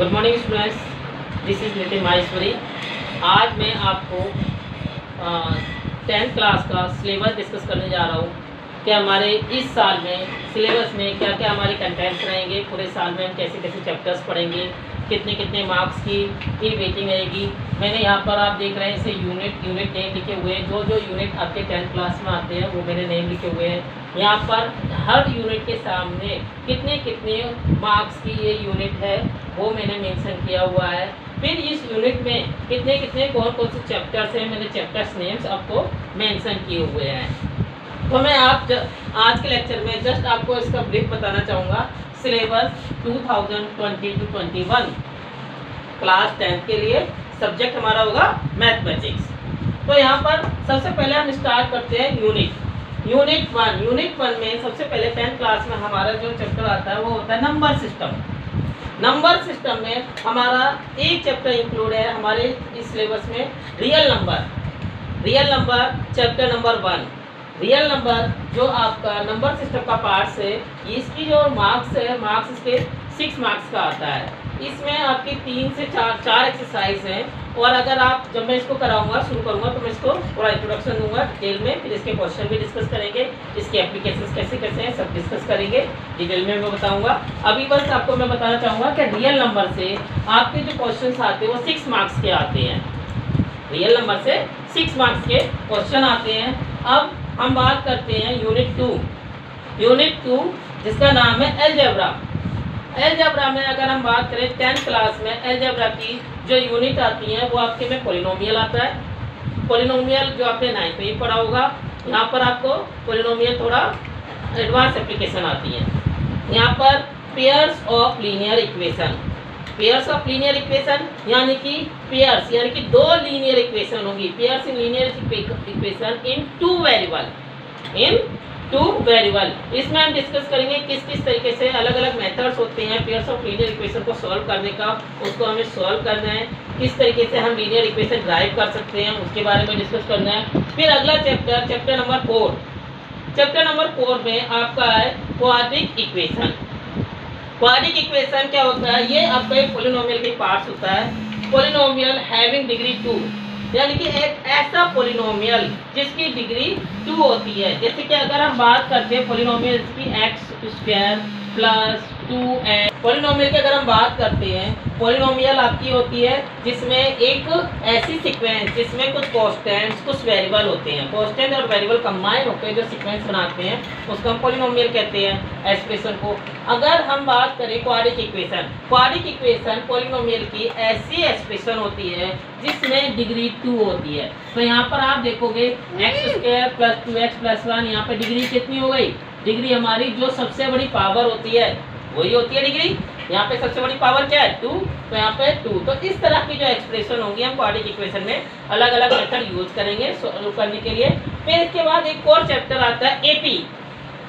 Good morning students, this is Nitin Maheshwari. आज मैं आपको 10th क्लास का सिलेबस डिस्कस करने जा रहा हूँ कि हमारे इस साल में सिलेबस में क्या क्या हमारे कंटेंट्स रहेंगे, पूरे साल में हम कैसे कैसे चैप्टर्स पढ़ेंगे, कितने कितने मार्क्स की वेटिंग रहेगी। मैंने यहाँ पर आप देख रहे हैं इसे यूनिट नेम लिखे हुए हैं। जो यूनिट आपके 10th क्लास में आते हैं वो मैंने नेम लिखे हुए हैं। यहाँ पर हर यूनिट के सामने कितने कितने मार्क्स की ये यूनिट है वो मैंने मेंशन किया हुआ है। फिर इस यूनिट में कितने कितने कौन कौन से चैप्टर्स हैं, मैंने चैप्टर्स नेम्स आपको मेंशन किए हुए हैं। तो मैं आज के लेक्चर में जस्ट आपको इसका ब्रीफ बताना चाहूँगा। सिलेबस 2020-21 क्लास 10 के लिए सब्जेक्ट हमारा होगा मैथमेटिक्स। तो यहाँ पर सबसे पहले हम स्टार्ट करते हैं यूनिट 1 में सबसे पहले 10th क्लास में हमारा जो चैप्टर आता है वो होता है नंबर सिस्टम। नंबर सिस्टम में हमारा एक चैप्टर इंक्लूड है हमारे इस सिलेबस में, real number chapter number 1। Real number जो आपका नंबर सिस्टम का पार्ट्स है, इसकी जो मार्क्स है, मार्क्स इसके 6 मार्क्स का आता है। इसमें आपकी 3 से 4 एक्सरसाइज हैं। और अगर आप जब मैं इसको कराऊंगा शुरू करूंगा तो मैं इसको थोड़ा इंट्रोडक्शन दूंगा डिटेल में, फिर इसके क्वेश्चन भी डिस्कस करेंगे, इसके एप्लीकेशंस कैसे कैसे हैं सब डिस्कस करेंगे, डिटेल में मैं बताऊंगा। अभी बस आपको मैं बताना चाहूँगा कि रियल नंबर से आपके जो क्वेश्चन आते हैं वो 6 मार्क्स के आते हैं। रियल नंबर से 6 मार्क्स के क्वेश्चन आते हैं। अब हम बात करते हैं यूनिट 2 जिसका नाम है अलजेब्रा में अगर हम बात करें 10th क्लास में अलजेब्रा की जो यूनिट आती है वो आपके में पॉलिनोमियल आता है। पॉलिनोमियल जो आपने 9th में ही पढ़ा होगा। यहाँ पर आपको पॉलिनोमियल थोड़ा एडवांस एप्लीकेशन आती है। यहाँ पर पेयर्स ऑफ लीनियर इक्वेशन यानी कि पेयर्स यानी कि 2 लीनियर इक्वेशन होगी। Pairs in linear equation in 2 variable. इसमें हम डिस्कस करेंगे किस तरीके से अलग अलग मेथड्स होते हैं पेयर्स ऑफ लीनियर इक्वेशन को सॉल्व करने का, उसको हमें सॉल्व करना है, किस तरीके से हम लीनियर इक्वेशन ड्राइव कर सकते हैं उसके बारे में डिस्कस करना है। फिर अगला चैप्टर नंबर 4 में आपका है क्वाड्रिक इक्वेशन। क्या होता है, ये आपका एक पॉलिनोमियल के पार्ट्स होता है। पॉलिनोमियल हैविंग डिग्री 2 यानी कि एक ऐसा पॉलिनोमियल जिसकी डिग्री 2 होती है। जैसे कि अगर हम बात करते हैं पॉलिनोमियल की x² + 2x, पॉलिनोमियल की अगर हम बात करते हैं, पॉलिनोमियल आपकी होती है जिसमें एक ऐसी सीक्वेंस जिसमें कुछ कॉन्स्टेंट्स कुछ वेरिएबल होते हैं। कॉन्स्टेंट और वेरिएबल कंबाइन होकर जो सीक्वेंस बनाते हैं उसको हम पॉलिनोमियल कहते हैं एक्सप्रेशन को। अगर हम बात करें क्वाड्रिक इक्वेशन पॉलिनोमियल की ऐसी एक्सप्रेशन होती है जिसमें डिग्री 2 होती है। तो यहाँ पर आप देखोगे x² + 2x + 1, यहाँ पर डिग्री कितनी हो गई? डिग्री हमारी जो सबसे बड़ी पावर होती है वही होती है डिग्री। यहाँ पे सबसे बड़ी पावर क्या है? 2। तो यहाँ पे 2। तो इस तरह की जो एक्सप्रेशन होंगी हम क्वाड्रिक इक्वेशन में अलग अलग मेथड यूज करेंगे सॉल्व करने के लिए। फिर इसके बाद एक और चैप्टर आता है एपी,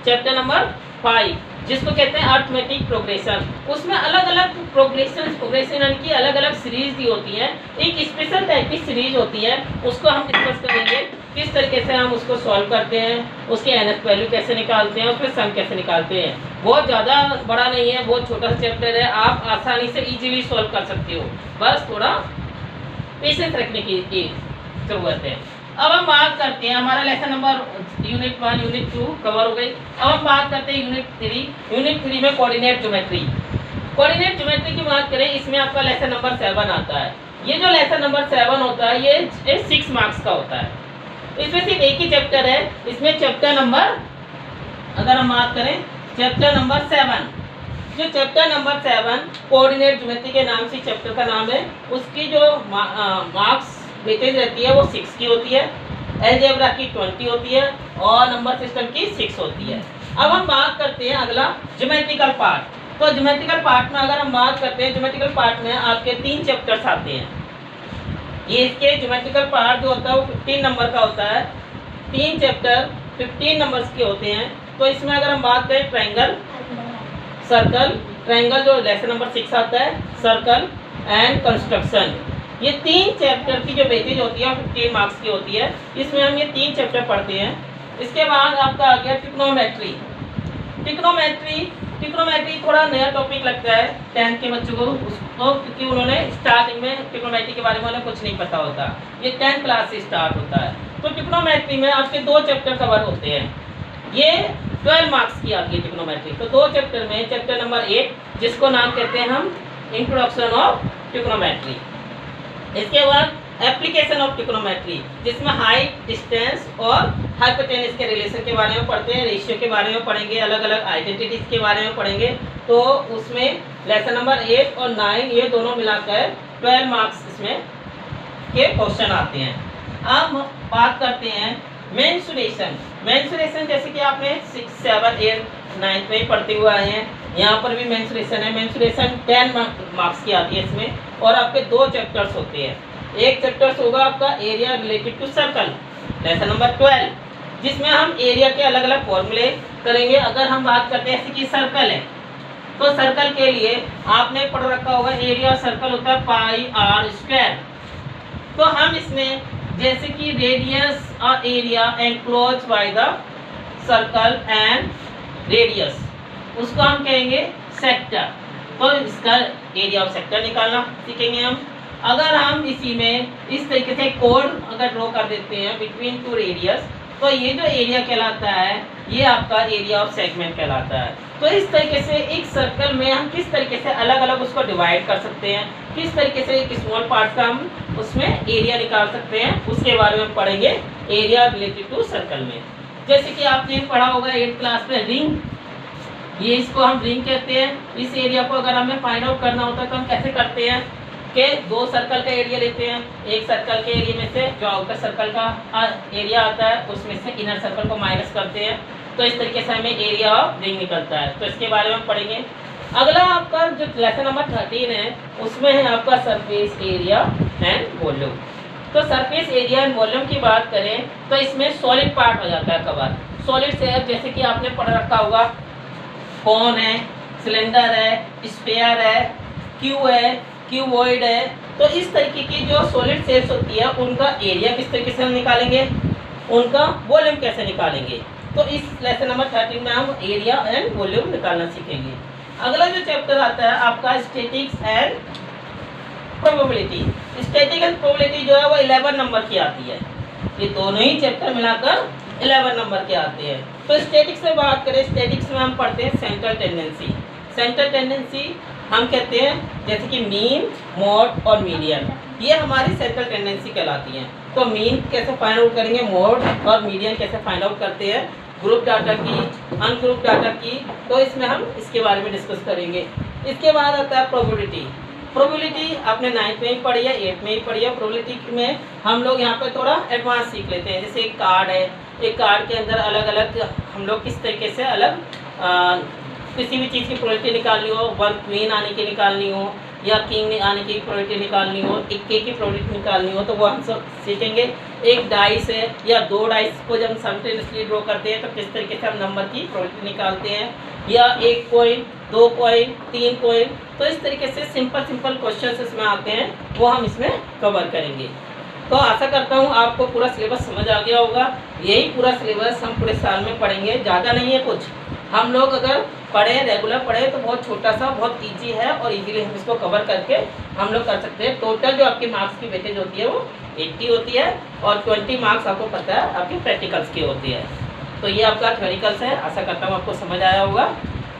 चैप्टर नंबर 5 जिसको कहते हैं अर्थमेटिक प्रोग्रेशन। उसमें अलग अलग प्रोग्रेशन यानी कि अलग अलग सीरीज दी होती है। एक स्पेशल टाइप की सीरीज होती है, उसको हम डिस्कस करेंगे किस तरीके से हम उसको सॉल्व करते हैं, उसके nth वैल्यू कैसे निकालते हैं, उसमें सम कैसे निकालते हैं। बहुत ज़्यादा बड़ा नहीं है, बहुत छोटा सा चैप्टर है, आप आसानी से इजीली सॉल्व कर सकते हो, बस थोड़ा पेशेंस रखने की जरूरत है। अब हम बात करते हैं, हमारा lesson number unit 1 unit 2 cover हो गई। अब हम बात करते हैं यूनिट 3 में कोऑर्डिनेट ज्योमेट्री की बात करें, इसमें आपका लेसन नंबर 7 आता है। ये जो लेसन नंबर 7 होता है ये 6 मार्क्स का होता है। इसमें सिर्फ एक ही चैप्टर है। इसमें चैप्टर नंबर अगर हम बात करें चैप्टर नंबर 7, जो चैप्टर नंबर 7 कोऑर्डिनेट ज्योमेट्री के नाम से चैप्टर का नाम है, उसकी जो मार्क्स वेटेज रहती है वो 6 की होती है, अलजेब्रा की 20 होती है और नंबर सिस्टम की 6 होती है। अब हम बात करते हैं अगला ज्योमेट्रिकल पार्ट। तो ज्योमेट्रिकल पार्ट में अगर हम बात करते हैं, ज्योमेट्रिकल पार्ट में आपके 3 चैप्टर्स आते हैं। ये इसके ज्योमेट्रिकल पार्ट जो होता है वो 15 नंबर का होता है। 3 चैप्टर 15 नंबर्स के होते हैं। तो इसमें अगर हम बात करें ट्रायंगल जो लेसन नंबर 6 आता है, सर्कल एंड कंस्ट्रक्शन, ये 3 चैप्टर की जो वेटेज होती है 15 मार्क्स की होती है। इसमें हम ये 3 चैप्टर पढ़ते हैं। इसके बाद आपका आ गया ट्रिग्नोमेट्री ट्रिग्नोमेट्री थोड़ा नया टॉपिक लगता है 10th के बच्चों को, उसको क्योंकि उन्होंने स्टार्टिंग में ट्रिग्नोमेट्री के बारे में उन्हें कुछ नहीं पता होता, ये 10th क्लास से स्टार्ट होता है। तो ट्रिग्नोमेट्री में आपके 2 चैप्टर कवर होते हैं, ये 12 मार्क्स की आती है ट्रिग्नोमेट्री। तो 2 चैप्टर में चैप्टर नंबर 1 जिसको नाम कहते हैं हम इंट्रोडक्शन ऑफ ट्रिग्नोमेट्री, इसके बाद एप्लीकेशन ऑफ ट्रिग्नोमेट्री जिसमें हाइट, डिस्टेंस और हाइपोटेनस के रिलेशन के बारे में पढ़ते हैं, रेशियो के बारे में पढ़ेंगे, अलग अलग आइडेंटिटीज के बारे में पढ़ेंगे। तो उसमें लेसन नंबर 8 और 9 ये दोनों मिलाकर 12 मार्क्स इसमें के क्वेश्चन आते हैं। अब हम बात करते हैं मेंसुरेशन। मेंसुरेशन जैसे कि आपने 6, 7, 8, 9 में ही पढ़ते हुए आए हैं, यहाँ पर भी मेंसुरेशन है। मेंसुरेशन 10 मार्क्स की आती है इसमें, और आपके 2 चैप्टर्स होते हैं। एक चैप्टर होगा आपका area related to circle, lesson number 12, जिसमें हम एरिया के अलग अलग फॉर्मूले करेंगे। अगर हम बात करते हैं जैसे कि सर्कल है, तो सर्कल के लिए आपने पढ़ रखा होगा एरिया सर्कल होता है पाई आर स्क्वायर। तो हम इसमें जैसे कि रेडियस और area enclose by the circle and radius, उसको हम कहेंगे सेक्टर। तो इसका एरिया ऑफ सेक्टर निकालना सीखेंगे हम। अगर हम इसी में इस तरीके से कोड अगर ड्रॉ कर देते हैं बिटवीन 2 रेडियस, तो ये जो एरिया कहलाता है ये आपका एरिया ऑफ सेगमेंट कहलाता है। तो इस तरीके से एक सर्कल में हम किस तरीके से अलग अलग उसको डिवाइड कर सकते हैं, किस तरीके से एक स्मॉल पार्ट का हम उसमें एरिया निकाल सकते हैं, उसके बारे में पढ़ेंगे एरिया रिलेटेड टू सर्कल में। जैसे कि आपने पढ़ा होगा 8th क्लास में रिंग, ये इसको हम रिंग कहते हैं। इस एरिया को अगर हमें फाइंड आउट करना होता है तो हम कैसे करते हैं कि 2 सर्कल का एरिया लेते हैं, एक सर्कल के एरिया में से जो आउटर सर्कल का एरिया आता है उसमें से इनर सर्कल को माइनस करते हैं, तो इस तरीके से हमें एरिया ऑफ रिंग निकलता है। तो इसके बारे में पढ़ेंगे। अगला आपका जो लेसन नंबर 13 है उसमें है आपका सरफेस एरिया एंड वॉल्यूम। तो सरफेस एरिया एंड वॉल्यूम की बात करें तो इसमें सॉलिड पार्ट हो जाता है कवर। सॉलिड से जैसे कि आपने पढ़ रखा होगा कौन है, सिलेंडर है, स्फीयर है, क्यू है, क्यूबॉइड है। तो इस तरीके की जो सॉलिड शेप्स होती है उनका एरिया किस तरीके से हम निकालेंगे, उनका वॉल्यूम कैसे निकालेंगे। तो इस लेसन नंबर 13 में हम एरिया एंड वॉल्यूम निकालना सीखेंगे। अगला जो चैप्टर आता है आपका statics and probability. Static and probability जो है वो 11 नंबर की आती है। ये दोनों ही चैप्टर मिलाकर 11 नंबर के आते हैं। तो स्टैटिक्स से बात करें, स्टैटिक्स में हम पढ़ते हैं सेंट्रल टेंडेंसी। सेंट्रल टेंडेंसी हम कहते हैं जैसे कि मीन, मोड और मीडियन, ये हमारी सेंट्रल टेंडेंसी कहलाती हैं। तो मीन कैसे फाइंड आउट करेंगे, मोड और मीडियन कैसे फाइंड आउट करते हैं, ग्रुप डाटा की, अनग्रुप डाटा की, तो इसमें हम इसके बारे में डिस्कस करेंगे। इसके बाद आता है प्रोबेबिलिटी। प्रोबेबिलिटी आपने 9th में ही पढ़ी है, 8th में ही पढ़ी है। प्रोबेबिलिटी में हम लोग यहाँ पे थोड़ा एडवांस सीख लेते हैं। जैसे एक कार्ड है, एक कार्ड के अंदर अलग अलग हम लोग किस तरीके से अलग किसी भी चीज़ की प्रोबेबिलिटी निकालनी हो, 1 क्वीन आने की निकालनी हो या किंग आने की प्रोबेबिलिटी निकालनी हो, इक्के की प्रोबेबिलिटी निकालनी हो, तो वो हम सब सीखेंगे। एक डाइस है या 2 डाइस को जब हम साइमल्टेनियसली ड्रॉ करते हैं तो किस तरीके से हम नंबर की प्रोबेबिलिटी निकालते हैं, या 1 कॉइन, 2 कॉइन, 3 कॉइन। तो इस तरीके से सिंपल क्वेश्चन इसमें आते हैं, वो हम इसमें कवर करेंगे। तो आशा करता हूँ आपको पूरा सिलेबस समझ आ गया होगा। यही पूरा सिलेबस हम पूरे साल में पढ़ेंगे, ज़्यादा नहीं है कुछ। हम लोग अगर पढ़े, रेगुलर पढ़े तो बहुत छोटा सा, बहुत इजी है और इजीली हम इसको कवर करके हम लोग कर सकते हैं। टोटल जो आपकी मार्क्स की वेटेज होती है वो 80 होती है और 20 मार्क्स आपको पता है आपकी प्रैक्टिकल्स की होती है। तो ये आपका थ्योरिकल्स है। आशा करता हूँ आपको समझ आया होगा।